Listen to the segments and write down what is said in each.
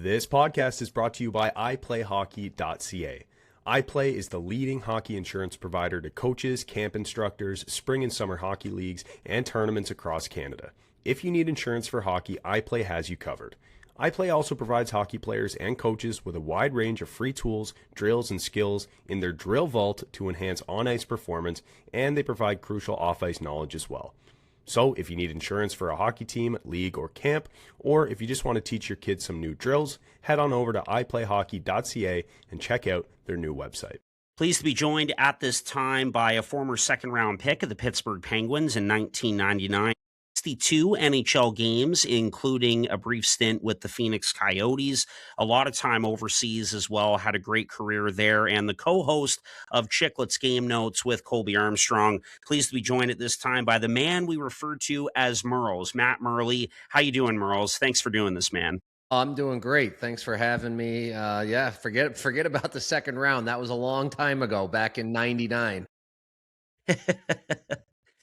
This podcast is brought to you by iPlayHockey.ca. iPlay is the leading hockey insurance provider to coaches, camp instructors, spring and summer hockey leagues, and tournaments across Canada. If you need insurance for hockey, iPlay has you covered. iPlay also provides hockey players and coaches with a wide range of free tools, drills, and skills in their drill vault to enhance on-ice performance, and they provide crucial off-ice knowledge as well. So if you need insurance for a hockey team, league, or camp, or if you just want to teach your kids some new drills, head on over to iPlayHockey.ca and check out their new website. Pleased to be joined at this time by a former second-round pick of the Pittsburgh Penguins in 1999. 62 NHL games, including a brief stint with the Phoenix Coyotes, a lot of time overseas as well, had a great career there, and the co-host of Chicklets Game Notes with Colby Armstrong. Pleased to be joined at this time by the man we refer to as Murls, Matt Murley. How you doing, Murls? Thanks for doing this, man. I'm doing great. Thanks for having me. Forget about the second round. That was a long time ago, back in 99.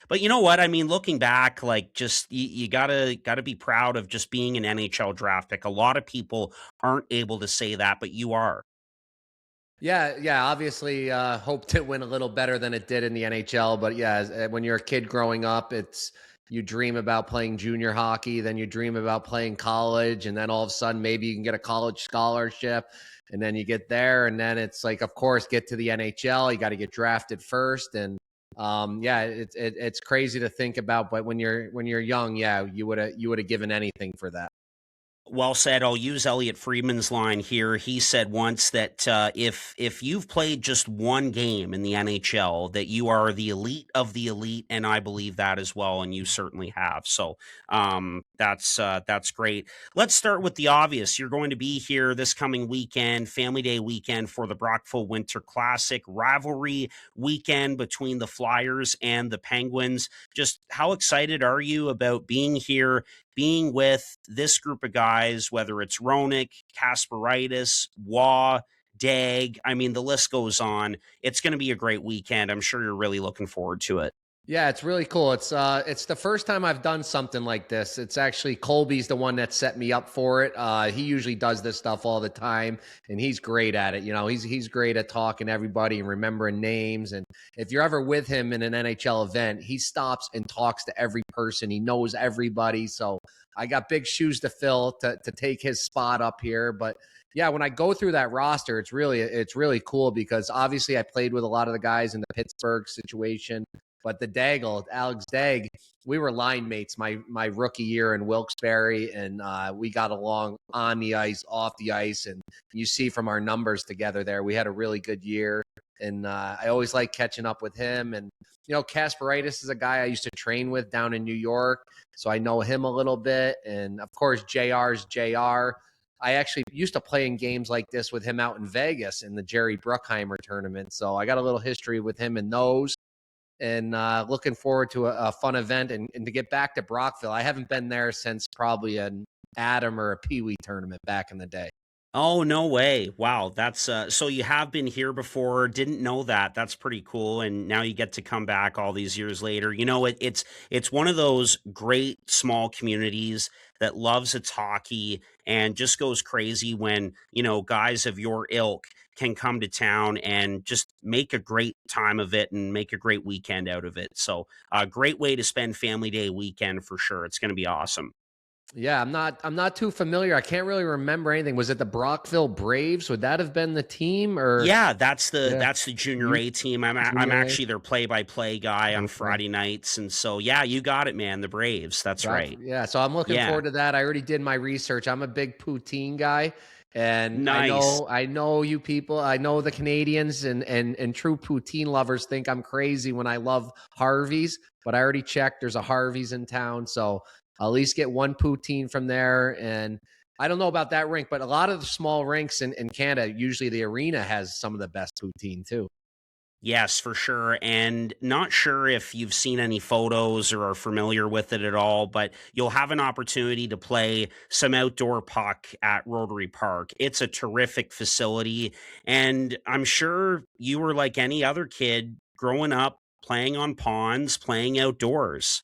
But you know what? I mean, looking back, like just you gotta be proud of just being an NHL draft pick. A lot of people aren't able to say that, but you are. Yeah. Obviously, hoped it went a little better than it did in the NHL. But yeah, when you're a kid growing up, you dream about playing junior hockey, then you dream about playing college, and then all of a sudden maybe you can get a college scholarship, and then you get there, and then it's like, of course, get to the NHL. You got to get drafted first, and it's crazy to think about. But when you're young, you would have given anything for that. Well said. I'll use Elliot Friedman's line here. He said once that if you've played just one game in the NHL, that you are the elite of the elite, and I believe that as well, and you certainly have. So that's great. Let's start with the obvious. You're going to be here this coming weekend, Family Day weekend, for the Brockville Winter Classic, rivalry weekend between the Flyers and the Penguins. Just how excited are you about being here, being with this group of guys, whether it's Roenick, Kasparaitis, Waugh, Dag? I mean, the list goes on. It's going to be a great weekend. I'm sure you're really looking forward to it. Yeah, it's really cool. It's the first time I've done something like this. It's actually Colby's the one that set me up for it. He usually does this stuff all the time, and he's great at it. You know, he's great at talking to everybody and remembering names. And if you're ever with him in an NHL event, he stops and talks to every person. He knows everybody. So I got big shoes to fill to take his spot up here. But yeah, when I go through that roster, it's really cool because obviously I played with a lot of the guys in the Pittsburgh situation. But the Daigle, Alex Dag, we were line mates my rookie year in Wilkes-Barre, and we got along on the ice, off the ice, and you see from our numbers together there, we had a really good year, and I always like catching up with him. And, you know, Kasparaitis is a guy I used to train with down in New York, so I know him a little bit, and, of course, JR's JR. I actually used to play in games like this with him out in Vegas in the Jerry Bruckheimer tournament, so I got a little history with him in those. And looking forward to a fun event and to get back to Brockville. I haven't been there since probably an Adam or a Pee Wee tournament back in the day. Oh, no way. Wow. That's so you have been here before. Didn't know that. That's pretty cool. And now you get to come back all these years later. You know, it's one of those great small communities that loves its hockey and just goes crazy when, you know, guys of your ilk can come to town and just make a great time of it and make a great weekend out of it. So a great way to spend Family Day weekend for sure. It's going to be awesome. Yeah, I'm not too familiar. I can't really remember anything. Was it the Brockville Braves? Would that have been the team? Or yeah, that's the junior A team. I'm actually their play-by-play guy on Friday nights, and so yeah, you got it, man. The Braves. That's right. Yeah, so I'm looking forward to that. I already did my research. I'm a big poutine guy. And nice. I know you people, I know the Canadians and true poutine lovers think I'm crazy when I love Harvey's, but I already checked. There's a Harvey's in town. So I'll at least get one poutine from there. And I don't know about that rink, but a lot of the small rinks in Canada, usually the arena has some of the best poutine too. Yes, for sure. And not sure if you've seen any photos or are familiar with it at all, but you'll have an opportunity to play some outdoor puck at Rotary Park. It's a terrific facility. And I'm sure you were like any other kid growing up playing on ponds, playing outdoors.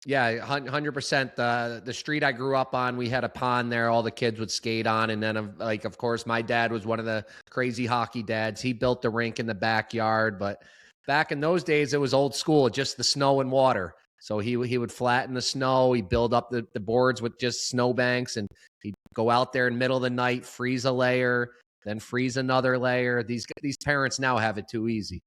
Yeah, 100%. The street I grew up on, we had a pond there. All the kids would skate on, and then of course, my dad was one of the crazy hockey dads. He built the rink in the backyard, but back in those days, it was old school, just the snow and water. So he would flatten the snow. He'd build up the boards with just snow banks, and he'd go out there in the middle of the night, freeze a layer, then freeze another layer. These parents now have it too easy.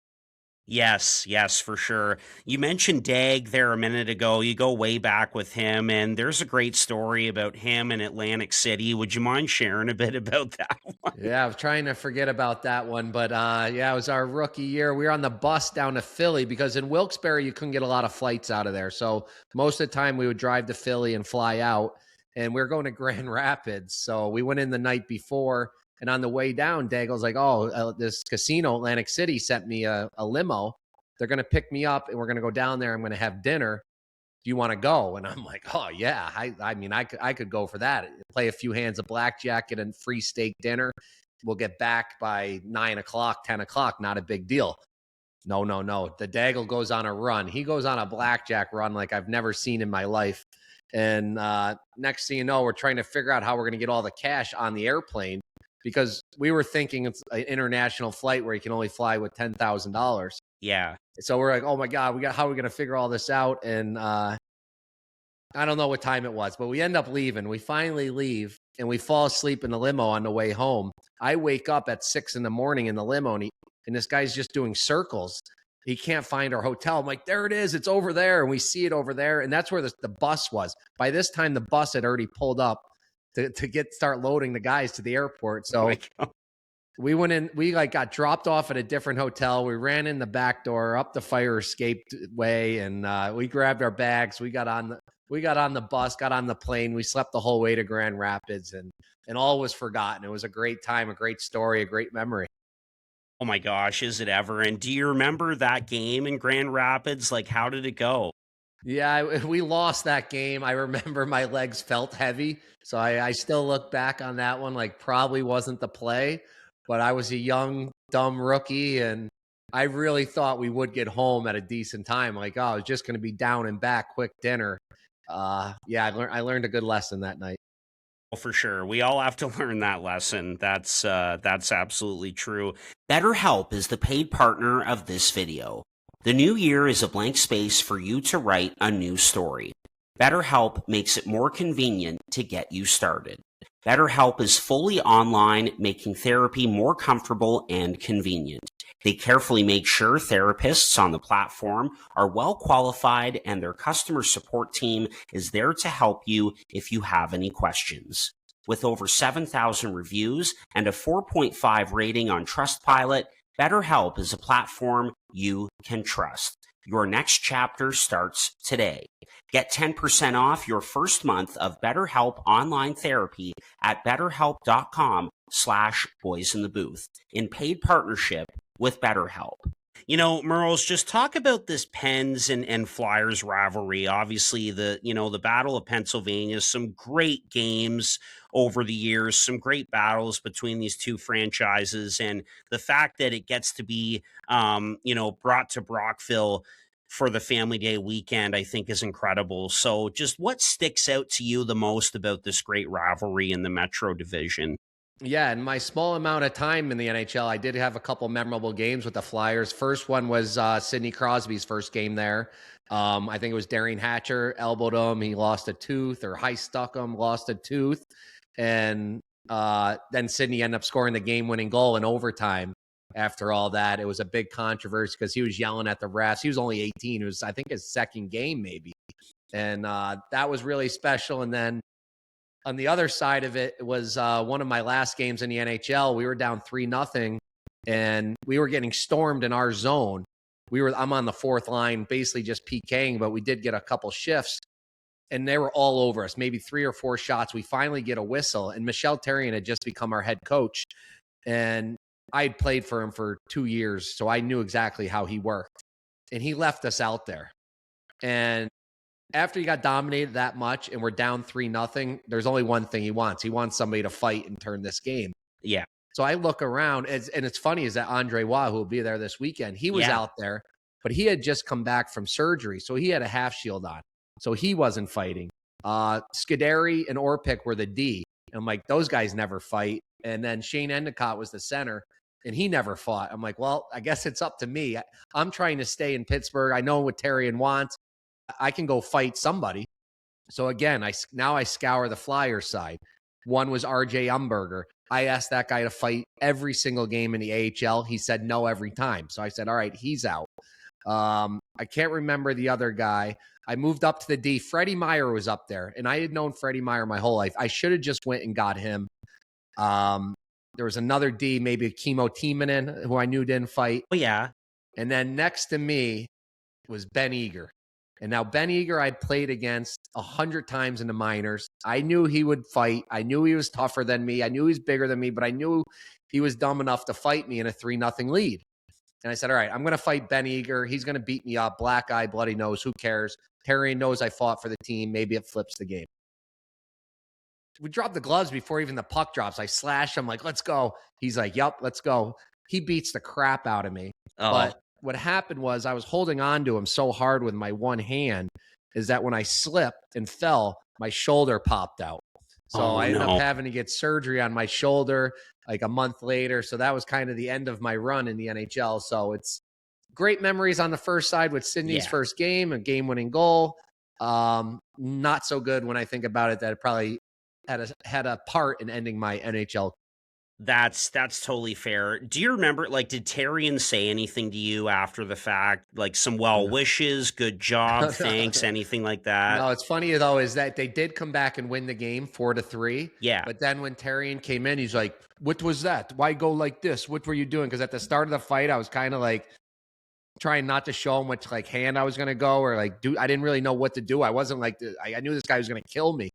Yes, yes, for sure. You mentioned Dag there a minute ago. You go way back with him, and there's a great story about him in Atlantic City. Would you mind sharing a bit about that one? Yeah, I was trying to forget about that one, but yeah, it was our rookie year. We were on the bus down to Philly because in Wilkes-Barre you couldn't get a lot of flights out of there. So most of the time we would drive to Philly and fly out, and we were going to Grand Rapids. So we went in the night before, and on the way down, Daggle's like, "Oh, this casino, Atlantic City, sent me a limo. They're going to pick me up, and we're going to go down there. I'm going to have dinner. Do you want to go?" And I'm like, "Oh yeah, I mean, I could go for that. Play a few hands of blackjack, get a free steak dinner. We'll get back by 9 o'clock, 10 o'clock. Not a big deal." No, no, no. The Daggle goes on a run. He goes on a blackjack run like I've never seen in my life. And next thing you know, we're trying to figure out how we're going to get all the cash on the airplane because we were thinking it's an international flight where you can only fly with $10,000. Yeah. So we're like, oh my God, how are we going to figure all this out? And I don't know what time it was, but we end up leaving. We finally leave and we fall asleep in the limo on the way home. I wake up at 6 in the morning in the limo and this guy's just doing circles. He can't find our hotel. I'm like, there it is. It's over there. And we see it over there. And that's where the bus was. By this time, the bus had already pulled up to start loading the guys to the airport. So we went in, we got dropped off at a different hotel. We ran in the back door up the fire escape way. And we grabbed our bags. We got on the bus, got on the plane. We slept the whole way to Grand Rapids and all was forgotten. It was a great time, a great story, a great memory. Oh my gosh, is it ever? And do you remember that game in Grand Rapids? Like, how did it go? Yeah, we lost that game. I remember my legs felt heavy. So I still look back on that one like probably wasn't the play, but I was a young, dumb rookie. And I really thought we would get home at a decent time. Like, oh, I was just going to be down and back, quick dinner. Yeah, I learned a good lesson that night. Well, for sure. We all have to learn that lesson. That's absolutely true. BetterHelp is the paid partner of this video. The new year is a blank space for you to write a new story. BetterHelp makes it more convenient to get you started. BetterHelp is fully online, making therapy more comfortable and convenient. They carefully make sure therapists on the platform are well qualified and their customer support team is there to help you if you have any questions. With over 7,000 reviews and a 4.5 rating on Trustpilot, BetterHelp is a platform you can trust. Your next chapter starts today. Get 10% off your first month of BetterHelp online therapy at betterhelp.com/boysinthebooth in paid partnership with BetterHelp. You know, Murls, just talk about this Pens and Flyers rivalry. Obviously, the Battle of Pennsylvania, some great games over the years, some great battles between these two franchises, and the fact that it gets to be, brought to Brockville for the Family Day weekend, I think is incredible. So just what sticks out to you the most about this great rivalry in the Metro Division? Yeah, in my small amount of time in the NHL, I did have a couple memorable games with the Flyers. First one was Sidney Crosby's first game there. I think it was Darian Hatcher elbowed him. He lost a tooth, or high stuck him, lost a tooth. And then Sidney ended up scoring the game-winning goal in overtime. After all that, it was a big controversy because he was yelling at the refs. He was only 18. It was, I think, his second game maybe. And that was really special. And then on the other side of it was one of my last games in the NHL. We were down 3-0, and we were getting stormed in our zone. I'm on the fourth line, basically just PKing, but we did get a couple shifts, and they were all over us, maybe 3 or 4 shots. We finally get a whistle, and Michel Therrien had just become our head coach, and I had played for him for 2 years, so I knew exactly how he worked. And he left us out there. And after he got dominated that much and we're down 3-0, there's only one thing he wants. He wants somebody to fight and turn this game. Yeah. So I look around, and it's funny is that Andre Waugh, who will be there this weekend, he was out there, but he had just come back from surgery. So he had a half shield on. so he wasn't fighting. Scuderi and Orpik were the D. And I'm like, those guys never fight. And then Shane Endicott was the center, and he never fought. I'm like, well, I guess it's up to me. I'm trying to stay in Pittsburgh. I know what Terrian wants. I can go fight somebody. So again, I scour the Flyers side. One was RJ Umberger. I asked that guy to fight every single game in the AHL. He said no every time. So I said, all right, he's out. I can't remember the other guy. I moved up to the D. Freddie Meyer was up there, and I had known Freddie Meyer my whole life. I should have just went and got him. There was another D, maybe Kimmo Timonen, who I knew didn't fight. Oh, yeah. And then next to me was Ben Eager. And now Ben Eager I'd played against 100 times in the minors. I knew he would fight. I knew he was tougher than me. I knew he was bigger than me, but I knew he was dumb enough to fight me in a 3-0 lead. And I said, all right, I'm going to fight Ben Eager. He's going to beat me up. Black eye, bloody nose. Who cares? Terry knows I fought for the team. Maybe it flips the game. We dropped the gloves before even the puck drops. I slash him like, let's go. He's like, yep, let's go. He beats the crap out of me. Oh. But what happened was I was holding on to him so hard with my one hand is that when I slipped and fell, my shoulder popped out. So I ended up having to get surgery on my shoulder like a month later. So that was kind of the end of my run in the NHL. So it's great memories on the first side with Sidney's first game, a game-winning goal. Not so good when I think about it that it probably had a part in ending my NHL. That's totally fair. Do you remember, like, did Terrian say anything to you after the fact? Like some well wishes, good job, thanks, anything like that? No, it's funny though, is that they did come back and win the game 4-3. Yeah. But then when Terrian came in, he's like, what was that? Why go like this? What were you doing? Because at the start of the fight, I was kind of like trying not to show him which like hand I was going to go or like I didn't really know what to do. I wasn't like, I knew this guy was going to kill me.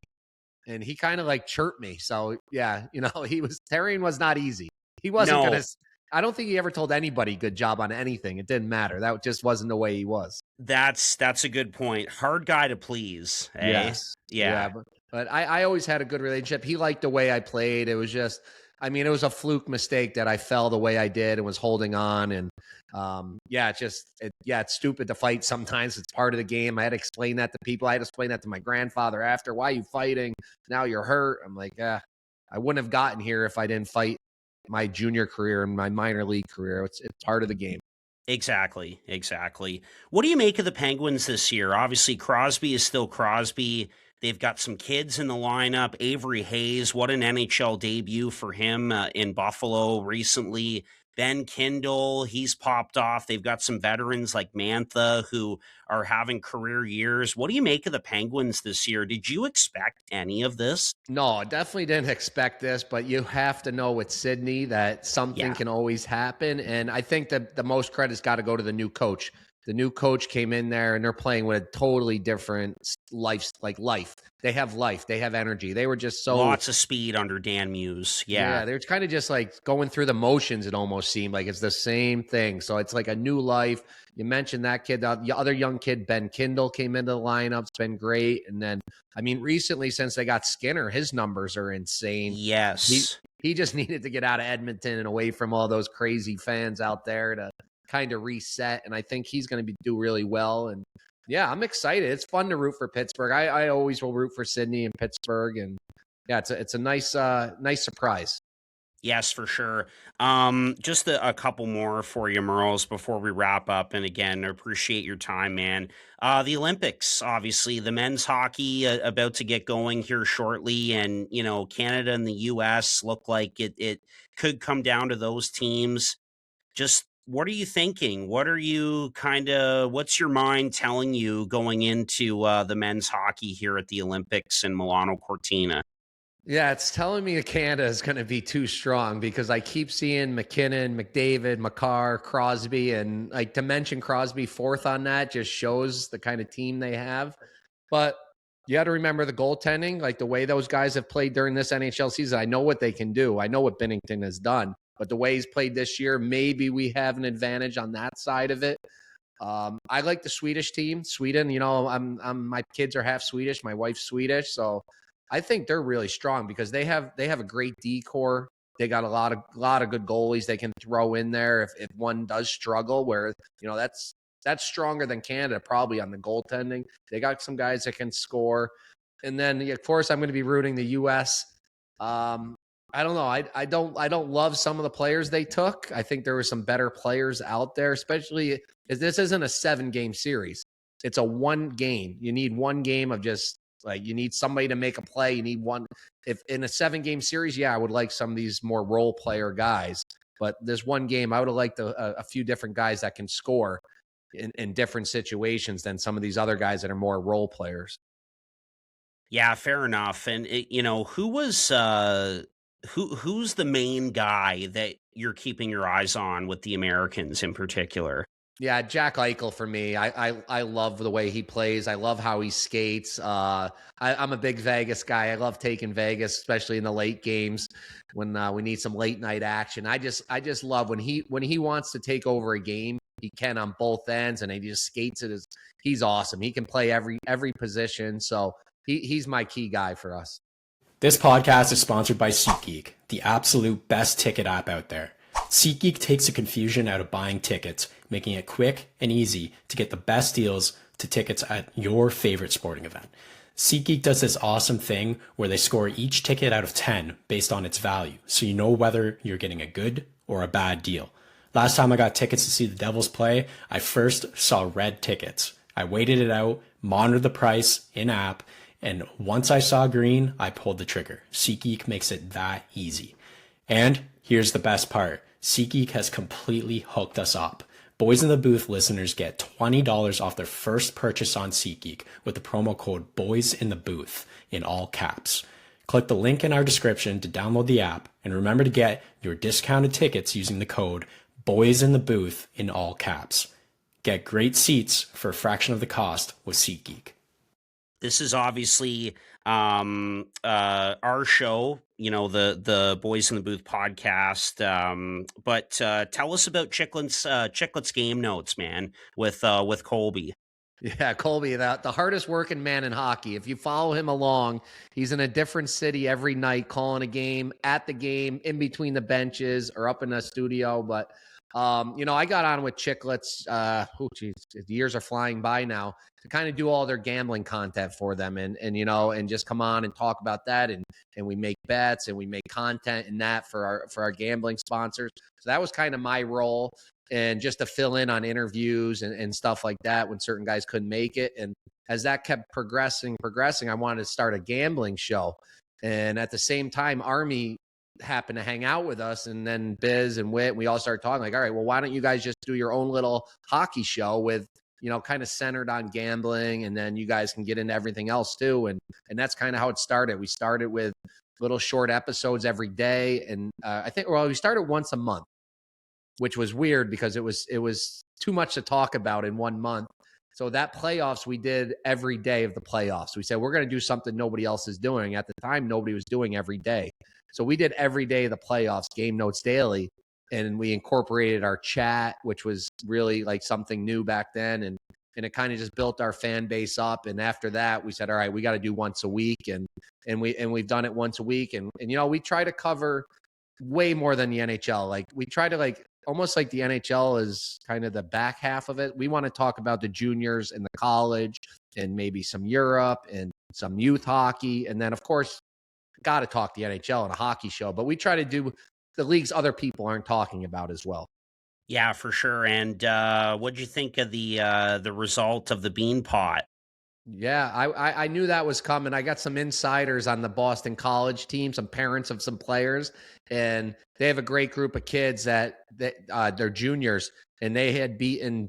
And he kind of like chirped me. So yeah, Terrian was not easy. He wasn't going to, I don't think he ever told anybody good job on anything. It didn't matter. That just wasn't the way he was. That's a good point. Hard guy to please. Eh? Yes. Yeah. But I always had a good relationship. He liked the way I played. It was just, it was a fluke mistake that I fell the way I did and was holding on. And it's stupid to fight sometimes. It's part of the game. I had to explain that to people. I had to explain that to my grandfather after. Why are you fighting? Now you're hurt. I'm like, I wouldn't have gotten here if I didn't fight my junior career and my minor league career. It's part of the game. Exactly. What do you make of the Penguins this year? Obviously, Crosby is still Crosby. They've got some kids in the lineup. Avery Hayes, what an NHL debut for him in Buffalo recently. Ben Kindle, he's popped off. They've got some veterans like Mantha who are having career years. What do you make of the Penguins this year? Did you expect any of this? No, I definitely didn't expect this, but you have to know with Sidney that something can always happen. And I think that the most credit's got to go to the new coach. The new coach came in there and they're playing with a totally different life. They have life. They have energy. They were just so... Lots of speed under Dan Muse. Yeah, they're kind of just like going through the motions. It almost seemed like it's the same thing. So it's like a new life. You mentioned that kid. The other young kid, Ben Kindle, came into the lineup. It's been great. And then, recently since they got Skinner, his numbers are insane. Yes. He just needed to get out of Edmonton and away from all those crazy fans out there to kind of reset, and I think he's going to do really well. And yeah, I'm excited. It's fun to root for Pittsburgh. I always will root for Sidney and Pittsburgh, and yeah, it's a nice surprise. Yes, for sure. Just a couple more for you, Murls, before we wrap up. And again, I appreciate your time, man. The Olympics, obviously, the men's hockey about to get going here shortly, and Canada and the U.S. look like it could come down to those teams. Just what are you thinking? What's your mind telling you going into the men's hockey here at the Olympics in Milano Cortina? Yeah, it's telling me that Canada is going to be too strong because I keep seeing McKinnon, McDavid, Makar, Crosby, and like to mention Crosby fourth on that just shows the kind of team they have. But you got to remember the goaltending, like the way those guys have played during this NHL season. I know what they can do. I know what Binnington has done. But the way he's played this year, maybe we have an advantage on that side of it. I like the Swedish team. Sweden, my kids are half Swedish. My wife's Swedish, so I think they're really strong because they have a great D core. They got a lot of good goalies they can throw in there if one does struggle. Where that's that's stronger than Canada probably on the goaltending. They got some guys that can score. And then, of course, I'm going to be rooting the U.S. I don't know. I don't love some of the players they took. I think there were some better players out there, especially as this isn't a 7-game series. It's a 1 game. You need 1 game of just like you need somebody to make a play. You need one. If in a 7-game series, yeah, I would like some of these more role player guys. But this 1 game, I would have liked a few different guys that can score in different situations than some of these other guys that are more role players. Yeah, fair enough. And who's the main guy that you're keeping your eyes on with the Americans in particular? Yeah, Jack Eichel for me. I love the way he plays. I love how he skates. I'm a big Vegas guy. I love taking Vegas, especially in the late games when we need some late night action. I just love when he wants to take over a game. He can on both ends, and he just skates it. He's awesome. He can play every position. So he's my key guy for us. This podcast is sponsored by SeatGeek, the absolute best ticket app out there. SeatGeek takes the confusion out of buying tickets, making it quick and easy to get the best deals to tickets at your favorite sporting event. SeatGeek does this awesome thing where they score each ticket out of 10 based on its value, so you know whether you're getting a good or a bad deal. Last time I got tickets to see the Devils play, I first saw red tickets. I waited it out, monitored the price in-app, and once I saw green, I pulled the trigger. SeatGeek makes it that easy. And here's the best part. SeatGeek has completely hooked us up. Boys in the Booth listeners get $20 off their first purchase on SeatGeek with the promo code BOYSINTHEBOOTH in all caps. Click the link in our description to download the app, and remember to get your discounted tickets using the code BOYSINTHEBOOTH in all caps. Get great seats for a fraction of the cost with SeatGeek. This is obviously our show, the Boys in the Booth podcast. But tell us about Chiclet's game notes, man, with Colby. Yeah, Colby, the hardest working man in hockey. If you follow him along, he's in a different city every night, calling a game, at the game, in between the benches, or up in the studio. But I got on with Chiclets. Years are flying by now, to kind of do all their gambling content for them, and just come on and talk about that, and we make bets and we make content and that for our gambling sponsors. So that was kind of my role, and just to fill in on interviews and stuff like that when certain guys couldn't make it. And as that kept progressing, I wanted to start a gambling show. And at the same time, Army happened to hang out with us, and then Biz and Whit, we all started talking like, all right, well, why don't you guys just do your own little hockey show with, kind of centered on gambling, and then you guys can get into everything else too. And that's kind of how it started. We started with little short episodes every day. And we started once a month, which was weird because it was too much to talk about in 1 month. So that playoffs, we did every day of the playoffs. We said, we're going to do something nobody else is doing. At the time, nobody was doing every day. So we did every day of the playoffs, game notes daily, and we incorporated our chat, which was really like something new back then. And it kind of just built our fan base up. And after that, we said, all right, we got to do once a week. And we've done it once a week. And we try to cover way more than the NHL. Like we try to almost like the NHL is kind of the back half of it. We want to talk about the juniors and the college and maybe some Europe and some youth hockey. And then of course, got to talk the NHL in a hockey show, but we try to do the leagues other people aren't talking about as well. Yeah, for sure. And what'd you think of the result of the Bean Pot? Yeah, I knew that was coming. I got some insiders on the Boston College team, some parents of some players, and they have a great group of kids that they're juniors, and they had beaten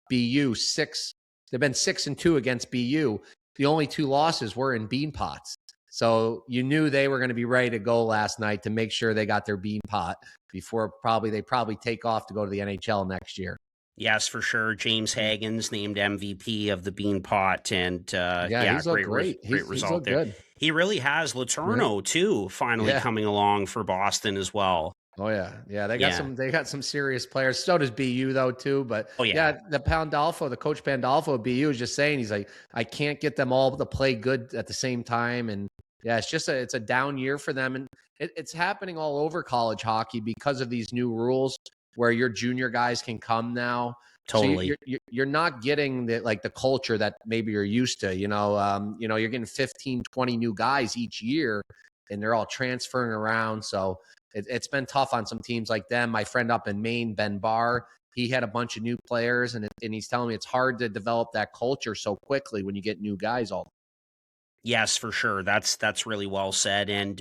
BU 6. They've been 6-2 against BU. The only 2 losses were in Bean Pots. So you knew they were going to be ready to go last night to make sure they got their Bean Pot before they probably take off to go to the NHL next year. Yes, for sure. James Hagen's named MVP of the Bean Pot, and he's great result there. Good. He really has. Letourneau too, finally coming along for Boston as well. Oh yeah. They got some serious players. So does BU though too. But the coach Pandolfo of BU is just saying, he's like, I can't get them all to play good at the same time. And yeah, it's a down year for them. And it's happening all over college hockey because of these new rules where your junior guys can come now. Totally. So you're not getting the culture that maybe you're used to. You're getting 15, 20 new guys each year, and they're all transferring around. So it's been tough on some teams like them. My friend up in Maine, Ben Barr, he had a bunch of new players, and he's telling me it's hard to develop that culture so quickly when you get new guys all. Yes, for sure. That's really well said. And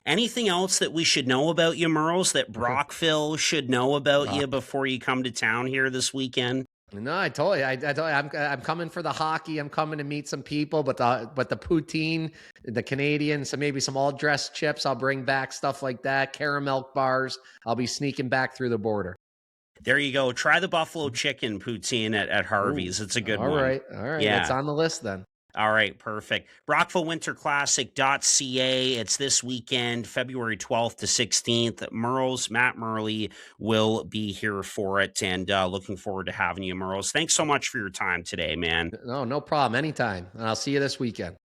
anything else that we should know about you, Murls, that Brockville should know about you before you come to town here this weekend? No, I told you. I told you I'm coming for the hockey. I'm coming to meet some people, but the poutine, the Canadians, so maybe some all dressed chips. I'll bring back stuff like that. Caramel bars. I'll be sneaking back through the border. There you go. Try the buffalo chicken poutine at Harvey's. It's a good one. All right. Yeah. It's on the list then. All right, perfect. BrockvilleWinterClassic.ca. It's this weekend, February 12th to 16th. Murls, Matt Murley will be here for it, and looking forward to having you, Murls. Thanks so much for your time today, man. No problem. Anytime. And I'll see you this weekend.